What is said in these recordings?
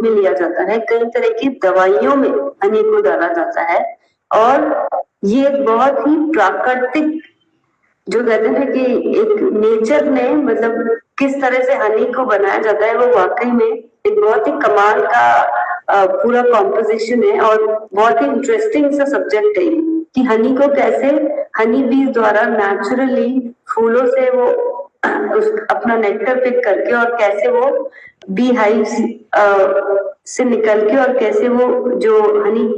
में लिया जाता है, कई तरह की दवाइयों में हनी को डाला जाता है। और ये बहुत ही प्राकृतिक, जो कहते हैं कि एक नेचर ने मतलब किस तरह से हनी को बनाया जाता है, वो वाकई में एक बहुत ही कमाल का पूरा कॉम्पोजिशन है और बहुत ही इंटरेस्टिंग सा सब्जेक्ट है कि हनी को कैसे हनी बीज द्वारा नेचुरली फूलों से वो अपना नेक्टर पिक करके और कैसे वो बी हाइव से निकल के और कैसे वो जो हनी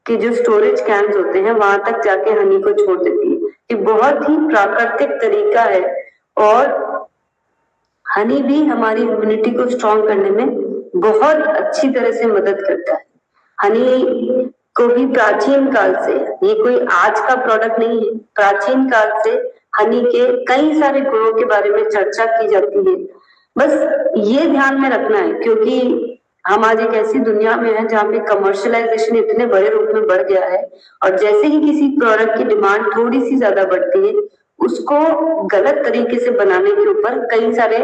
के जो स्टोरेज कैंप्स होते हैं वहां तक जाके हनी को छोड़ देती है। ये बहुत ही प्राकृतिक तरीका है और हनी भी हमारी इम्यूनिटी को स्ट्रॉन्ग करने में बहुत अच्छी तरह से मदद करता है। हनी को भी प्राचीन काल से, ये कोई आज का प्रोडक्ट नहीं है, प्राचीन काल से हनी के कई सारे गुणों के बारे में चर्चा की जाती है। बस ये ध्यान में रखना है क्योंकि हम आज एक ऐसी दुनिया में है जहाँ पे कमर्शियलाइजेशन इतने बड़े रूप में बढ़ गया है और जैसे ही किसी प्रोडक्ट की डिमांड थोड़ी सी ज्यादा बढ़ती है, उसको गलत तरीके से बनाने के ऊपर कई सारे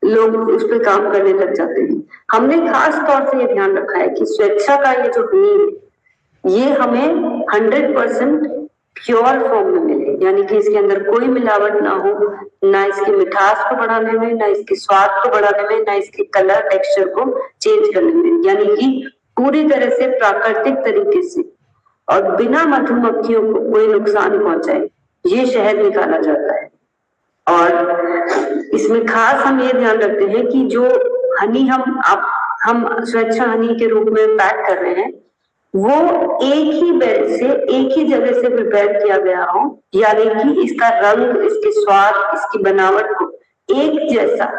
लोग उस पर काम करने लग जाते हैं। हमने खास तौर से ये ध्यान रखा है कि स्वेच्छा का ये जो हनी है ये हमें 100% प्योर फॉर्म में मिले, यानी कि इसके अंदर कोई मिलावट ना हो, ना इसकी मिठास को बढ़ाने में, ना इसके स्वाद को बढ़ाने में, ना इसके कलर टेक्सचर को चेंज करने में, यानी कि पूरी तरह से प्राकृतिक तरीके से और बिना मधुमक्खियों को कोई नुकसान पहुंचाए ये शहद निकाला जाता है। और इसमें खास हम ये ध्यान रखते हैं कि जो हनी हम स्वेच्छा हनी के रूप में पैक कर रहे हैं वो एक ही बेड से एक ही जगह से प्रिपेयर किया गया हो, यानी कि इसका रंग, इसके स्वाद, इसकी बनावट को एक जैसा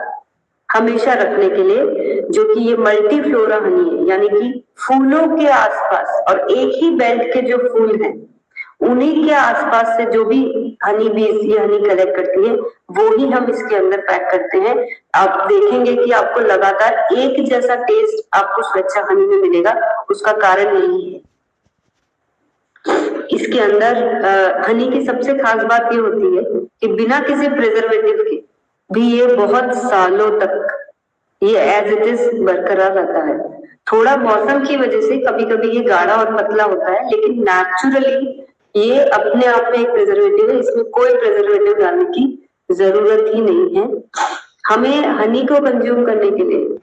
हमेशा रखने के लिए, जो कि ये मल्टी फ्लोरा हनी है, यानी कि फूलों के आसपास और एक ही बेल्ट के जो फूल हैं उन्हीं के आसपास से जो भी हनी बीज ये हनी कलेक्ट करती है वो ही हम इसके अंदर पैक करते हैं। आप देखेंगे कि आपको लगातार एक जैसा टेस्ट आपको स्वेच्छा हनी में मिलेगा, उसका कारण यही है। इसके अंदर हनी की सबसे खास बात ये होती है कि बिना किसी प्रिजर्वेटिव के भी ये बहुत सालों तक ये एज इट इज बरकरार रहता है। थोड़ा मौसम की वजह से कभी कभी ये गाढ़ा और पतला होता है, लेकिन नेचुरली ये अपने आप में एक प्रिजर्वेटिव है, इसमें कोई प्रिजर्वेटिव डालने की जरूरत ही नहीं है। हमें हनी को कंज्यूम करने के लिए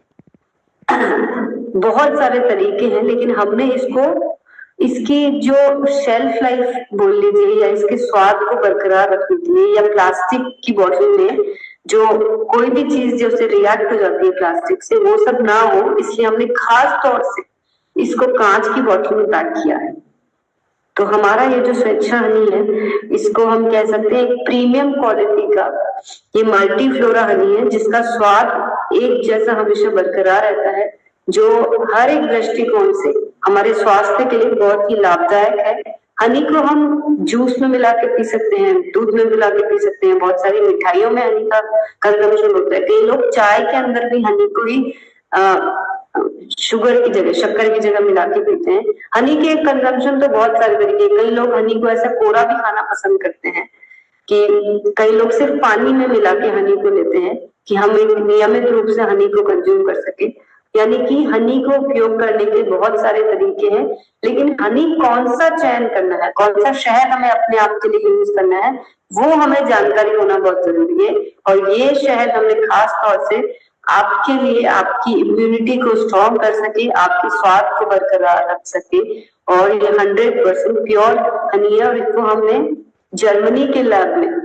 बहुत सारे तरीके हैं, लेकिन हमने इसकी जो शेल्फ लाइफ बोल लीजिए या इसके स्वाद को बरकरार रखने के लिए, या प्लास्टिक की बोतल में जो कोई भी चीज जो से रिएक्ट हो जाती है प्लास्टिक से, वो सब ना हो, इसलिए हमने खास तौर से इसको कांच की बोतल में पैक किया है। तो हमारा ये जो स्वेच्छा हनी है इसको हम कह सकते हैं एक प्रीमियम क्वालिटी का ये मल्टी फ्लोरा हनी है, जिसका स्वाद एक जैसा हमेशा बरकरार रहता है, जो हर एक दृष्टिकोण से हमारे स्वास्थ्य के लिए बहुत ही लाभदायक है। हनी को हम जूस में मिला के पी सकते हैं, दूध में मिला के पी सकते हैं, बहुत सारी मिठाइयों में हनी का कंजम्पशन होता है। कई लोग चाय के अंदर भी हनी को ही शुगर की जगह, शक्कर की जगह मिला के पीते हैं। हनी के कंजम्पशन तो बहुत सारे तरीके, कई लोग हनी को ऐसा कोरा भी खाना पसंद करते हैं कि कई लोग सिर्फ पानी में मिला के हनी को लेते हैं कि हम एक नियमित रूप से हनी को कंज्यूम कर सके। यानी कि हनी को उपयोग करने के बहुत सारे तरीके हैं, लेकिन हनी कौन सा चयन करना है, कौन सा शहद हमें अपने आप के लिए यूज करना है, वो हमें जानकारी होना बहुत जरूरी है। और ये शहद हमने खास तौर से आपके लिए आपकी इम्यूनिटी को स्ट्रॉन्ग कर सके, आपके स्वाद को बरकरार रख सके, और ये 100% प्योर हनी है। और इसको हमने जर्मनी के लैब में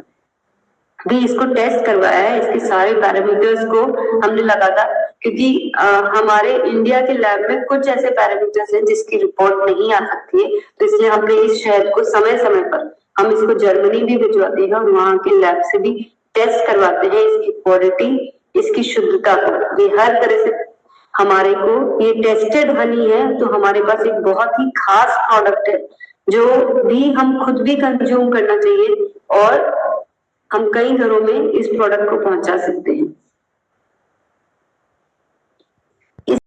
भी इसको टेस्ट करवाया है, इसके सारे पैरामीटर्स को हमने लगातार, क्योंकि हमारे इंडिया के लैब में कुछ ऐसे पैरामीटर्स हैं जिसकी रिपोर्ट नहीं आ सकती है, तो इसलिए हमने इस शहद को समय समय पर हम इसको जर्मनी भी भिजवाते हैं और वहां के लैब से भी टेस्ट करवाते हैं इसकी क्वालिटी, इसकी शुद्धता को। ये हर तरह से हमारे को ये टेस्टेड हनी है, तो हमारे पास एक बहुत ही खास प्रोडक्ट है जो भी हम खुद भी कंज्यूम करना चाहिए और हम कई घरों में इस प्रोडक्ट को पहुंचा सकते हैं।